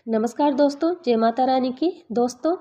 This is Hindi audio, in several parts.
नमस्कार दोस्तों, जय माता रानी की। दोस्तों,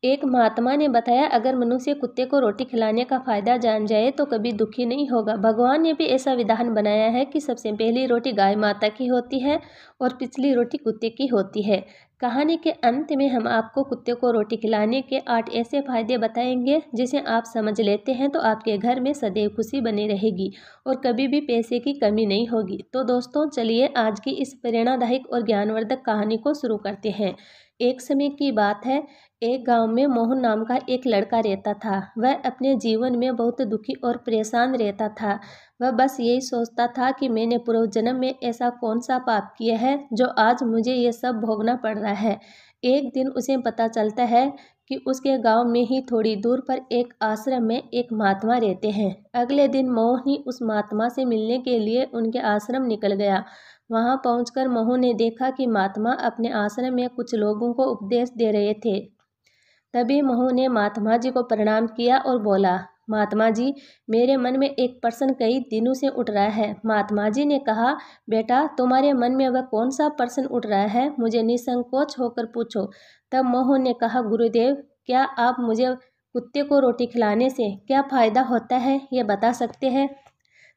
एक महात्मा ने बताया अगर मनुष्य कुत्ते को रोटी खिलाने का फ़ायदा जान जाए तो कभी दुखी नहीं होगा। भगवान ने भी ऐसा विधान बनाया है कि सबसे पहली रोटी गाय माता की होती है और पिछली रोटी कुत्ते की होती है। कहानी के अंत में हम आपको कुत्ते को रोटी खिलाने के 8 ऐसे फ़ायदे बताएंगे जिसे आप समझ लेते हैं तो आपके घर में सदैव खुशी बनी रहेगी और कभी भी पैसे की कमी नहीं होगी। तो दोस्तों, चलिए आज की इस प्रेरणादायक और ज्ञानवर्धक कहानी को शुरू करते हैं। एक समय की बात है, एक गांव में मोहन नाम का एक लड़का रहता था। वह अपने जीवन में बहुत दुखी और परेशान रहता था। वह बस यही सोचता था कि मैंने पूर्व जन्म में ऐसा कौन सा पाप किया है जो आज मुझे ये सब भोगना पड़ रहा है। एक दिन उसे पता चलता है कि उसके गांव में ही थोड़ी दूर पर एक आश्रम में एक महात्मा रहते हैं। अगले दिन मोहन ही उस महात्मा से मिलने के लिए उनके आश्रम निकल गया। वहां पहुंचकर मोहन ने देखा कि महात्मा अपने आश्रम में कुछ लोगों को उपदेश दे रहे थे। तभी मोहन ने महात्मा जी को प्रणाम किया और बोला, महात्मा जी, मेरे मन में एक प्रश्न कई दिनों से उठ रहा है। महात्मा जी ने कहा, बेटा, तुम्हारे मन में वह कौन सा प्रश्न उठ रहा है, मुझे निसंकोच होकर पूछो। तब मोहन ने कहा, गुरुदेव, क्या आप मुझे कुत्ते को रोटी खिलाने से क्या फ़ायदा होता है, ये बता सकते हैं?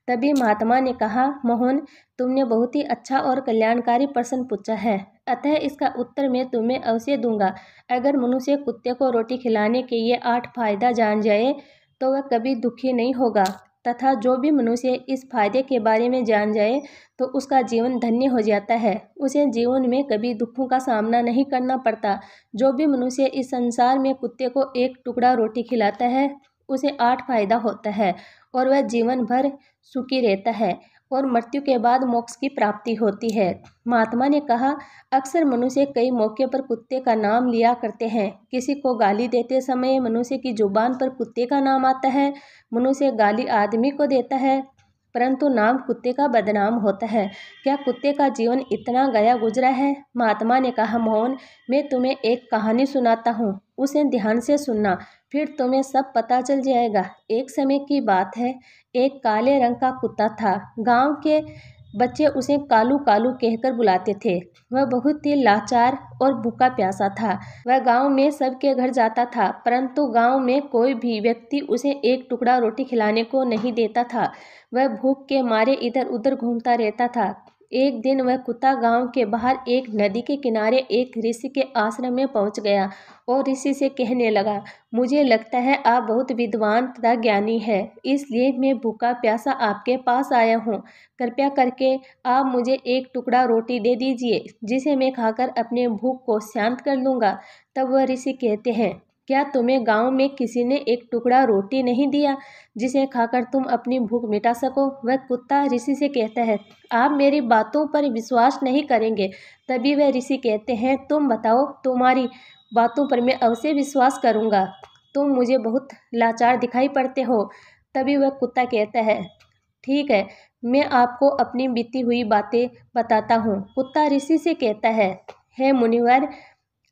तभी महात्मा ने कहा, मोहन, तुमने बहुत ही अच्छा और कल्याणकारी प्रश्न पूछा है, अतः इसका उत्तर मैं तुम्हें अवश्य दूंगा। अगर मनुष्य कुत्ते को रोटी खिलाने के ये 8 फायदा जान जाए तो वह कभी दुखी नहीं होगा, तथा जो भी मनुष्य इस फायदे के बारे में जान जाए तो उसका जीवन धन्य हो जाता है। उसे जीवन में कभी दुखों का सामना नहीं करना पड़ता। जो भी मनुष्य इस संसार में कुत्ते को एक टुकड़ा रोटी खिलाता है उसे 8 फायदा होता है और वह जीवन भर सुखी रहता है और मृत्यु के बाद मोक्ष की प्राप्ति होती है। महात्मा ने कहा, अक्सर मनुष्य कई मौके पर कुत्ते का नाम लिया करते हैं। किसी को गाली देते समय मनुष्य की जुबान पर कुत्ते का नाम आता है। मनुष्य गाली आदमी को देता है परंतु नाम कुत्ते का बदनाम होता है। क्या कुत्ते का जीवन इतना गया गुजरा है? महात्मा ने कहा, मोहन, मैं तुम्हें एक कहानी सुनाता हूँ, उसे ध्यान से सुनना, फिर तुम्हें सब पता चल जाएगा। एक समय की बात है, एक काले रंग का कुत्ता था। गांव के बच्चे उसे कालू कालू कहकर बुलाते थे। वह बहुत ही लाचार और भूखा प्यासा था। वह गांव में सबके घर जाता था परंतु गांव में कोई भी व्यक्ति उसे एक टुकड़ा रोटी खिलाने को नहीं देता था। वह भूख के मारे इधर उधर घूमता रहता था। एक दिन वह कुत्ता गांव के बाहर एक नदी के किनारे एक ऋषि के आश्रम में पहुंच गया और ऋषि से कहने लगा, मुझे लगता है आप बहुत विद्वान तथा ज्ञानी है, इसलिए मैं भूखा प्यासा आपके पास आया हूँ। कृपया करके आप मुझे एक टुकड़ा रोटी दे दीजिए जिसे मैं खाकर अपने भूख को शांत कर लूँगा। तब वह ऋषि कहते हैं, क्या तुम्हें गांव में किसी ने एक टुकड़ा रोटी नहीं दिया जिसे खाकर तुम अपनी भूख मिटा सको? वह कुत्ता ऋषि से कहता है, आप मेरी बातों पर विश्वास नहीं करेंगे। तभी वह ऋषि कहते हैं, तुम बताओ, तुम्हारी बातों पर मैं अवश्य विश्वास करूँगा। तुम मुझे बहुत लाचार दिखाई पड़ते हो। तभी वह कुत्ता कहता है, ठीक है, मैं आपको अपनी बीती हुई बातें बताता हूँ। कुत्ता ऋषि से कहता है, हे मुनिवर,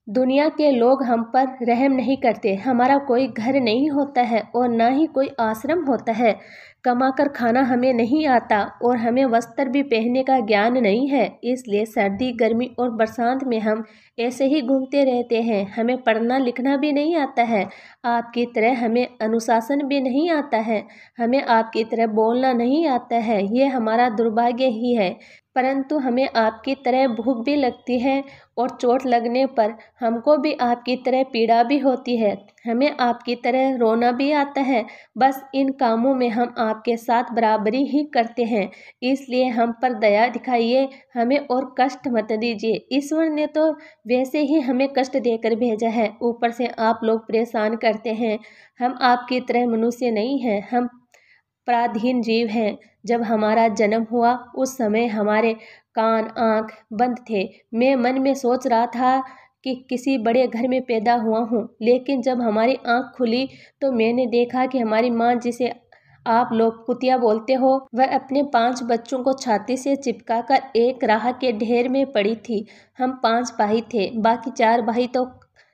दुनिया के लोग हम पर रहम नहीं करते। हमारा कोई घर नहीं होता है और ना ही कोई आश्रम होता है। कमाकर खाना हमें नहीं आता और हमें वस्त्र भी पहनने का ज्ञान नहीं है। इसलिए सर्दी, गर्मी और बरसात में हम ऐसे ही घूमते रहते हैं। हमें पढ़ना लिखना भी नहीं आता है। आपकी तरह हमें अनुशासन भी नहीं आता है। हमें आपकी तरह बोलना नहीं आता है। ये हमारा दुर्भाग्य ही है। परंतु हमें आपकी तरह भूख भी लगती है और चोट लगने पर हमको भी आपकी तरह पीड़ा भी होती है। हमें आपकी तरह रोना भी आता है। बस इन कामों में हम आपके साथ बराबरी ही करते हैं। इसलिए हम पर दया दिखाइए, हमें और कष्ट मत दीजिए। ईश्वर ने तो वैसे ही हमें कष्ट देकर भेजा है, ऊपर से आप लोग परेशान करते हैं। हम आपकी तरह मनुष्य नहीं हैं, हम पराधीन जीव हैं। जब हमारा जन्म हुआ उस समय हमारे कान आँख बंद थे। मैं मन में सोच रहा था कि किसी बड़े घर में पैदा हुआ हूँ, लेकिन जब हमारी आँख खुली तो मैंने देखा कि हमारी माँ, जिसे आप लोग कुतिया बोलते हो, वह अपने 5 बच्चों को छाती से चिपका कर एक राह के ढेर में पड़ी थी। हम 5 भाई थे, बाकी 4 भाई तो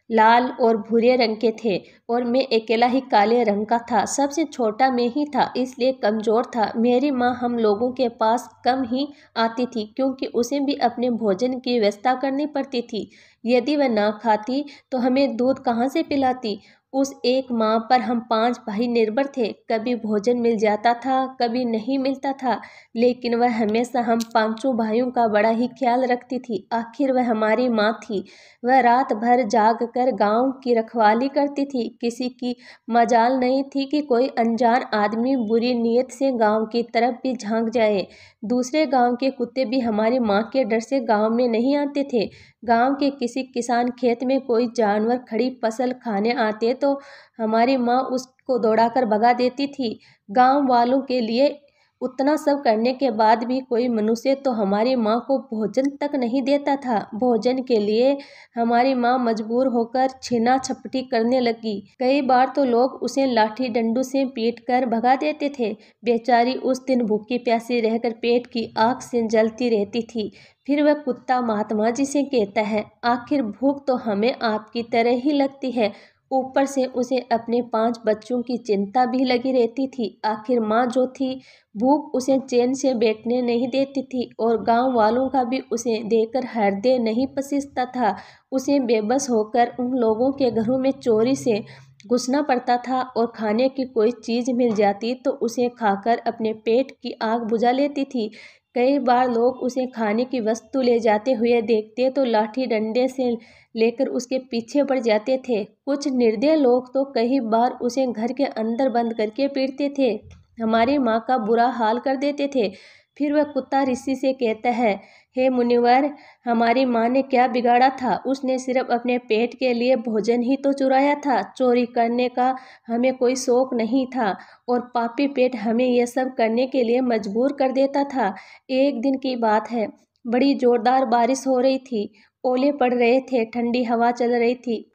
लाल और भूरे रंग के थे और मैं अकेला ही काले रंग का था। सबसे छोटा मैं ही था, इसलिए कमज़ोर था। मेरी माँ हम लोगों के पास कम ही आती थी क्योंकि उसे भी अपने भोजन की व्यवस्था करनी पड़ती थी। यदि वह ना खाती तो हमें दूध कहाँ से पिलाती। उस एक माँ पर हम 5 भाई निर्भर थे। कभी भोजन मिल जाता था, कभी नहीं मिलता था, लेकिन वह हमेशा हम 5 भाइयों का बड़ा ही ख्याल रखती थी। आखिर वह हमारी माँ थी। वह रात भर जाग कर गाँव की रखवाली करती थी। किसी की मजाल नहीं थी कि कोई अनजान आदमी बुरी नीयत से गाँव की तरफ भी झांक जाए। दूसरे गाँव के कुत्ते भी हमारी माँ के डर से गाँव में नहीं आते थे। गांव के किसी किसान खेत में कोई जानवर खड़ी फसल खाने आते तो हमारी माँ उसको दौड़ाकर भगा देती थी। गांव वालों के लिए उतना सब करने के बाद भी कोई मनुष्य तो हमारी माँ को भोजन तक नहीं देता था। भोजन के लिए हमारी माँ मजबूर होकर छीना झपटी करने लगी। कई बार तो लोग उसे लाठी डंडू से पीट कर भगा देते थे। बेचारी उस दिन भूखी प्यासी रहकर पेट की आग से जलती रहती थी। फिर वह कुत्ता महात्मा जी से कहता है, आखिर भूख तो हमें आपकी तरह ही लगती है। ऊपर से उसे अपने 5 बच्चों की चिंता भी लगी रहती थी। आखिर माँ जो थी, भूख उसे चैन से बैठने नहीं देती थी और गांव वालों का भी उसे देखकर हृदय नहीं पसीजता था। उसे बेबस होकर उन लोगों के घरों में चोरी से घुसना पड़ता था और खाने की कोई चीज़ मिल जाती तो उसे खाकर अपने पेट की आग बुझा लेती थी। कई बार लोग उसे खाने की वस्तु ले जाते हुए देखते तो लाठी डंडे से लेकर उसके पीछे पड़ जाते थे। कुछ निर्दयी लोग तो कई बार उसे घर के अंदर बंद करके पीटते थे। हमारी माँ का बुरा हाल कर देते थे। फिर वह कुत्ता ऋषि से कहता है, हे मुनिवर, हमारी माँ ने क्या बिगाड़ा था। उसने सिर्फ अपने पेट के लिए भोजन ही तो चुराया था। चोरी करने का हमें कोई शौक नहीं था और पापी पेट हमें यह सब करने के लिए मजबूर कर देता था। एक दिन की बात है, बड़ी जोरदार बारिश हो रही थी। ओले पड़ रहे थे, ठंडी हवा चल रही थी।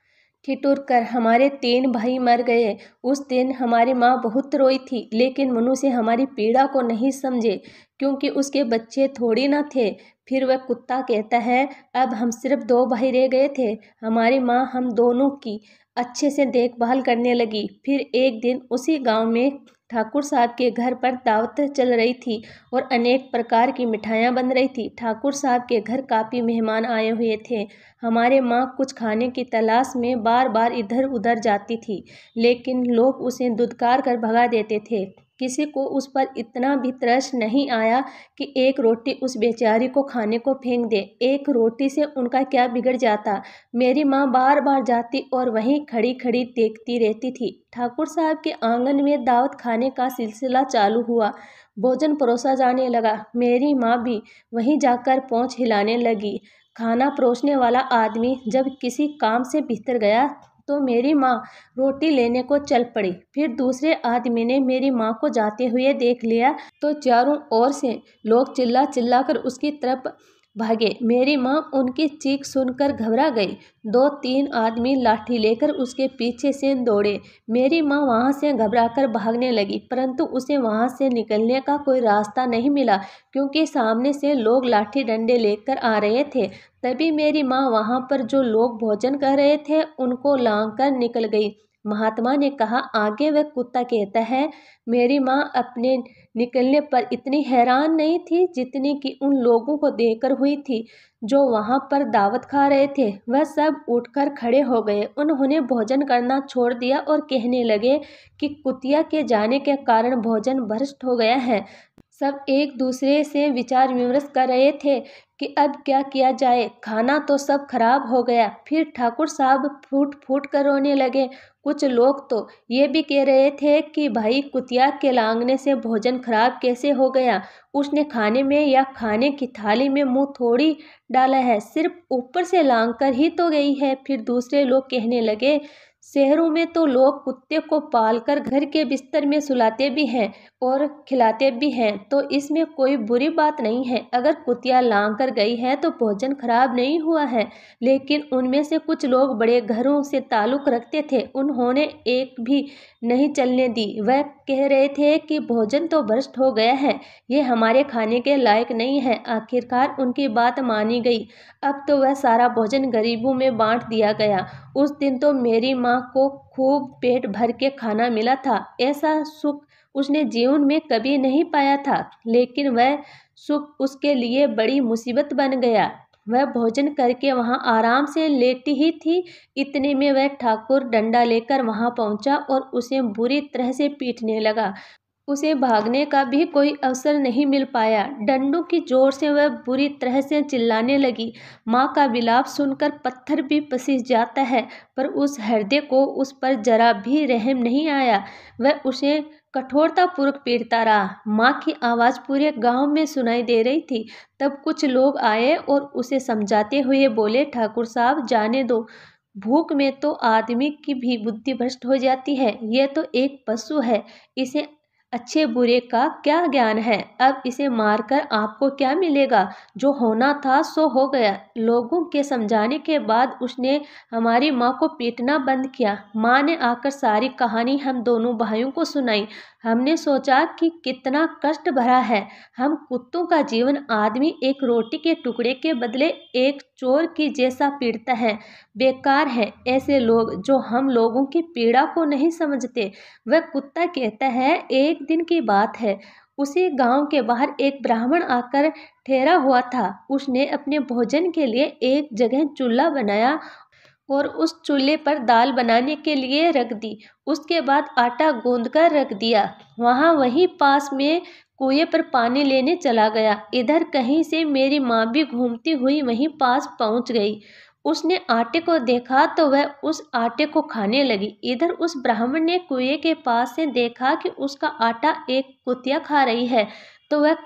ठिठुर कर हमारे 3 भाई मर गए। उस दिन हमारी माँ बहुत रोई थी, लेकिन मनुष्य हमारी पीड़ा को नहीं समझे, क्योंकि उसके बच्चे थोड़ी ना थे। फिर वह कुत्ता कहता है, अब हम सिर्फ 2 भाई रह गए थे। हमारी माँ हम दोनों की अच्छे से देखभाल करने लगी। फिर एक दिन उसी गांव में ठाकुर साहब के घर पर दावत चल रही थी और अनेक प्रकार की मिठाइयाँ बन रही थी। ठाकुर साहब के घर काफ़ी मेहमान आए हुए थे। हमारे माँ कुछ खाने की तलाश में बार बार इधर उधर जाती थी, लेकिन लोग उसे धुतकार कर भगा देते थे। किसी को उस पर इतना भी तरस नहीं आया कि एक रोटी उस बेचारी को खाने को फेंक दे। एक रोटी से उनका क्या बिगड़ जाता। मेरी माँ बार बार जाती और वहीं खड़ी खड़ी देखती रहती थी। ठाकुर साहब के आंगन में दावत खाने का सिलसिला चालू हुआ। भोजन परोसा जाने लगा। मेरी माँ भी वहीं जाकर पहुँच हिलाने लगी। खाना परोसने वाला आदमी जब किसी काम से भीतर गया तो मेरी माँ रोटी लेने को चल पड़ी। फिर दूसरे आदमी ने मेरी माँ को जाते हुए देख लिया तो चारों ओर से लोग चिल्ला चिल्ला कर उसकी तरफ भागे। मेरी माँ उनकी चीख सुनकर घबरा गई। 2-3 आदमी लाठी लेकर उसके पीछे से दौड़े। मेरी माँ वहाँ से घबराकर भागने लगी, परंतु उसे वहाँ से निकलने का कोई रास्ता नहीं मिला, क्योंकि सामने से लोग लाठी डंडे लेकर आ रहे थे। तभी मेरी माँ वहाँ पर जो लोग भोजन कर रहे थे उनको लांघकर निकल गई। महात्मा ने कहा, आगे वह कुत्ता कहता है, मेरी माँ अपने निकलने पर इतनी हैरान नहीं थी जितनी कि उन लोगों को देखकर हुई थी जो वहाँ पर दावत खा रहे थे। वह सब उठकर खड़े हो गए। उन्होंने भोजन करना छोड़ दिया और कहने लगे कि कुतिया के जाने के कारण भोजन भ्रष्ट हो गया है। सब एक दूसरे से विचार विमर्श कर रहे थे कि अब क्या किया जाए। खाना तो सब खराब हो गया। फिर ठाकुर साहब फूट फूट कर रोने लगे। कुछ लोग तो ये भी कह रहे थे कि भाई कुतिया के लांघने से भोजन खराब कैसे हो गया। उसने खाने में या खाने की थाली में मुंह थोड़ी डाला है, सिर्फ ऊपर से लांघ कर ही तो गई है। फिर दूसरे लोग कहने लगे, शहरों में तो लोग कुत्ते को पालकर घर के बिस्तर में सुलाते भी हैं और खिलाते भी हैं, तो इसमें कोई बुरी बात नहीं है। अगर कुतिया लांघ कर गई है तो भोजन खराब नहीं हुआ है। लेकिन उनमें से कुछ लोग बड़े घरों से ताल्लुक रखते थे, उन्होंने एक भी नहीं चलने दी। वह कह रहे थे कि भोजन तो भ्रष्ट हो गया है, ये हमारे खाने के लायक नहीं है। आखिरकार उनकी बात मानी गई। अब तो वह सारा भोजन गरीबों में बांट दिया गया। उस दिन तो मेरी माँ को खूब पेट भर के खाना मिला था। ऐसा सुख उसने जीवन में कभी नहीं पाया था, लेकिन वह सुख उसके लिए बड़ी मुसीबत बन गया। वह भोजन करके वहाँ आराम से लेटी ही थी। इतने में वह ठाकुर डंडा लेकर वहाँ पहुँचा और उसे बुरी तरह से पीटने लगा। उसे भागने का भी कोई अवसर नहीं मिल पाया। डंडों की जोर से वह बुरी तरह से चिल्लाने लगी। माँ का विलाप सुनकर पत्थर भी पसीज जाता है, पर उस हृदय को उस पर जरा भी रहम नहीं आया। वह उसे कठोरतापूर्वक पीटता रहा। माँ की आवाज़ पूरे गांव में सुनाई दे रही थी। तब कुछ लोग आए और उसे समझाते हुए बोले, ठाकुर साहब जाने दो, भूख में तो आदमी की भी बुद्धि भ्रष्ट हो जाती है। यह तो एक पशु है, इसे अच्छे बुरे का क्या ज्ञान है। अब इसे मारकर आपको क्या मिलेगा? जो होना था सो हो गया। लोगों के समझाने के बाद उसने हमारी माँ को पीटना बंद किया। माँ ने आकर सारी कहानी हम दोनों भाइयों को सुनाई। हमने सोचा कि कितना कष्ट भरा है। हम कुत्तों का जीवन आदमी एक रोटी के टुकड़े के बदले एक चोर की जैसा पीड़ता है। बेकार है ऐसे लोग जो हम लोगों की पीड़ा को नहीं समझते। वह कुत्ता कहता है, एक दिन की बात है, उसी गांव के बाहर एक ब्राह्मण आकर ठहरा हुआ था। उसने अपने भोजन के लिए एक जगह चूल्हा बनाया और उस चूल्हे पर दाल बनाने के लिए रख दी। उसके बाद आटा गूंदकर रख दिया। वहीं पास में कुएं पर पानी लेने चला गया। इधर कहीं से मेरी माँ भी घूमती हुई वहीं पास पहुँच गई। उसने आटे को देखा तो वह उस आटे को खाने लगी। इधर उस ब्राह्मण ने कुएं के पास से देखा कि उसका आटा एक कुतिया खा रही है, तो वह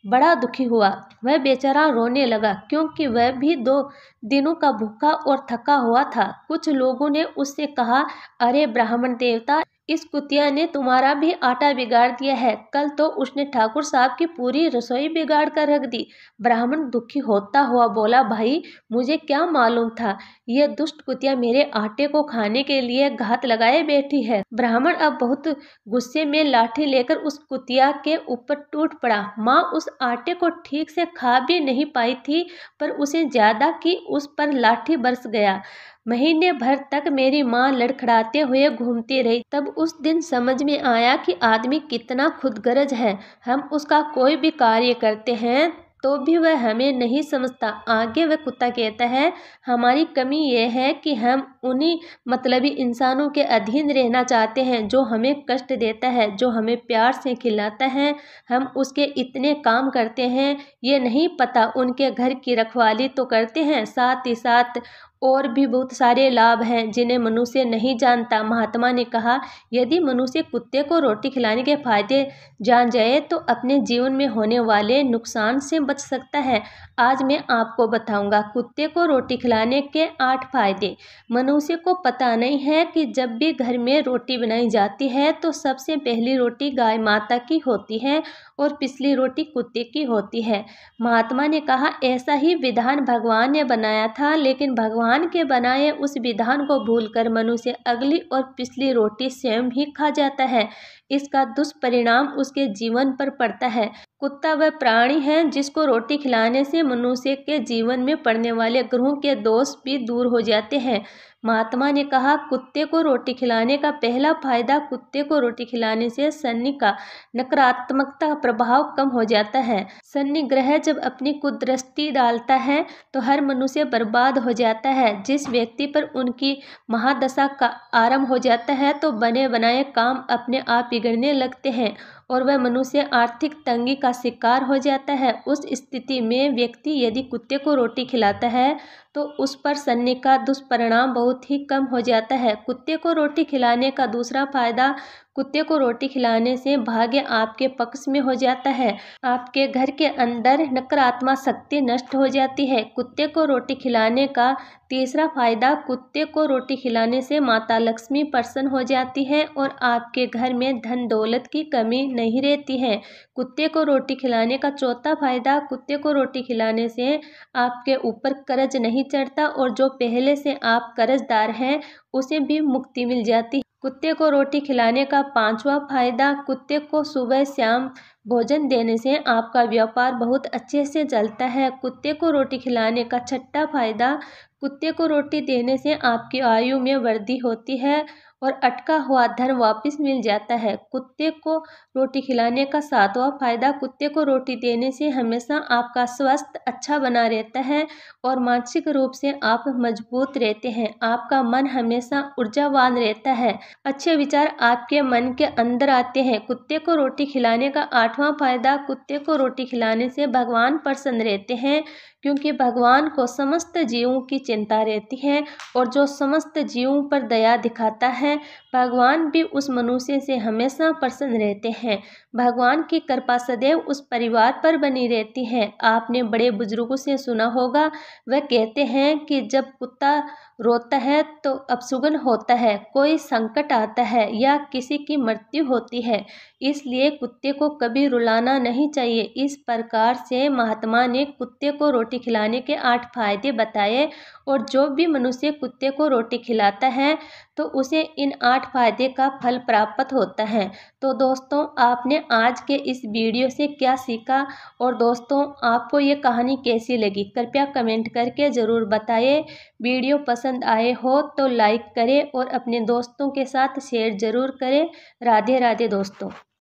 बड़ा दुखी हुआ। वह बेचारा रोने लगा, क्योंकि वह भी 2 दिनों का भूखा और थका हुआ था। कुछ लोगों ने उससे कहा, अरे ब्राह्मण देवता, इस कुतिया ने तुम्हारा भी आटा बिगाड़ दिया है। कल तो उसने ठाकुर साहब की पूरी रसोई बिगाड़ कर रख दी। ब्राह्मण दुखी होता हुआ बोला, भाई मुझे क्या मालूम था, यह दुष्ट कुतिया मेरे आटे को खाने के लिए घात लगाए बैठी है। ब्राह्मण अब बहुत गुस्से में लाठी लेकर उस कुतिया के ऊपर टूट पड़ा। माँ उस आटे को ठीक से खा भी नहीं पाई थी, पर उसे ज्यादा कि उस पर लाठी बरस गया। महीने भर तक मेरी माँ लड़खड़ाते हुए घूमती रही। तब उस दिन समझ में आया कि आदमी कितना खुदगर्ज है। हम उसका कोई भी कार्य करते हैं तो भी वह हमें नहीं समझता। आगे वह कुत्ता कहता है, हमारी कमी यह है कि हम उन्हीं मतलबी इंसानों के अधीन रहना चाहते हैं जो हमें कष्ट देता है, जो हमें प्यार से खिलाता है। हम उसके इतने काम करते हैं, ये नहीं पता उनके घर की रखवाली तो करते हैं, साथ ही साथ और भी बहुत सारे लाभ हैं जिन्हें मनुष्य नहीं जानता। महात्मा ने कहा, यदि मनुष्य कुत्ते को रोटी खिलाने के फायदे जान जाए तो अपने जीवन में होने वाले नुकसान से बच सकता है। आज मैं आपको बताऊंगा कुत्ते को रोटी खिलाने के 8 फायदे। मनुष्य को पता नहीं है कि जब भी घर में रोटी बनाई जाती है तो सबसे पहली रोटी गाय माता की होती है और पिछली रोटी कुत्ते की होती है। महात्मा ने कहा, ऐसा ही विधान भगवान ने बनाया था, लेकिन भगवान के बनाए उस विधान को भूलकर मनुष्य अगली और पिछली रोटी स्वयं ही खा जाता है। इसका दुष्परिणाम उसके जीवन पर पड़ता है। कुत्ता वह प्राणी है जिसको रोटी खिलाने से मनुष्य के जीवन में पड़ने वाले ग्रहों के दोष भी दूर हो जाते हैं। महात्मा ने कहा, कुत्ते को रोटी खिलाने का पहला फायदा, कुत्ते को रोटी खिलाने से शनि का नकारात्मकता प्रभाव कम हो जाता है। शनि ग्रह जब अपनी कुदृष्टि डालता है तो हर मनुष्य बर्बाद हो जाता है। जिस व्यक्ति पर उनकी महादशा का आरंभ हो जाता है तो बने बनाए काम अपने आप बिगड़ने लगते हैं और वह मनुष्य आर्थिक तंगी का शिकार हो जाता है। उस स्थिति में व्यक्ति यदि कुत्ते को रोटी खिलाता है तो उस पर शनि का दुष्परिणाम बहुत ही कम हो जाता है। कुत्ते को रोटी खिलाने का दूसरा फायदा, कुत्ते को रोटी खिलाने से भाग्य आपके पक्ष में हो जाता है। आपके घर के अंदर नकारात्मक शक्ति नष्ट हो जाती है। कुत्ते को रोटी खिलाने का तीसरा फायदा, कुत्ते को रोटी खिलाने से माता लक्ष्मी प्रसन्न हो जाती है और आपके घर में धन दौलत की कमी नहीं रहती है। कुत्ते को रोटी खिलाने का चौथा फायदा, कुत्ते को रोटी खिलाने से आपके ऊपर कर्ज नहीं चढ़ता और जो पहले से आप कर्जदार हैं उसे भी मुक्ति मिल जाती है। कुत्ते को रोटी खिलाने का पांचवा फायदा, कुत्ते को सुबह शाम भोजन देने से आपका व्यापार बहुत अच्छे से चलता है। कुत्ते को रोटी खिलाने का छठा फायदा, कुत्ते को रोटी देने से आपकी आयु में वृद्धि होती है और अटका हुआ धन वापस मिल जाता है। कुत्ते को रोटी खिलाने का 7वां फायदा, कुत्ते को रोटी देने से हमेशा आपका स्वास्थ्य अच्छा बना रहता है और मानसिक रूप से आप मजबूत रहते हैं। आपका मन हमेशा ऊर्जावान रहता है, अच्छे विचार आपके मन के अंदर आते हैं। कुत्ते को रोटी खिलाने का 8वां फायदा, कुत्ते को रोटी खिलाने से भगवान प्रसन्न रहते हैं, क्योंकि भगवान को समस्त जीवों की चिंता रहती है और जो समस्त जीवों पर दया दिखाता है, भगवान भी उस मनुष्य से हमेशा प्रसन्न रहते हैं। भगवान की कृपा सदैव उस परिवार पर बनी रहती है। आपने बड़े बुजुर्गों से सुना होगा, वह कहते हैं कि जब कुत्ता रोता है तो अपशगुन होता है, कोई संकट आता है या किसी की मृत्यु होती है, इसलिए कुत्ते को कभी रुलाना नहीं चाहिए। इस प्रकार से महात्मा ने कुत्ते को रोटी खिलाने के 8 फायदे बताए और जो भी मनुष्य कुत्ते को रोटी खिलाता है तो उसे इन 8 फायदे का फल प्राप्त होता है। तो दोस्तों, आपने आज के इस वीडियो से क्या सीखा और दोस्तों आपको ये कहानी कैसी लगी, कृपया कमेंट करके ज़रूर बताइए। वीडियो पसंद आए हो तो लाइक करें और अपने दोस्तों के साथ शेयर ज़रूर करें। राधे राधे दोस्तों।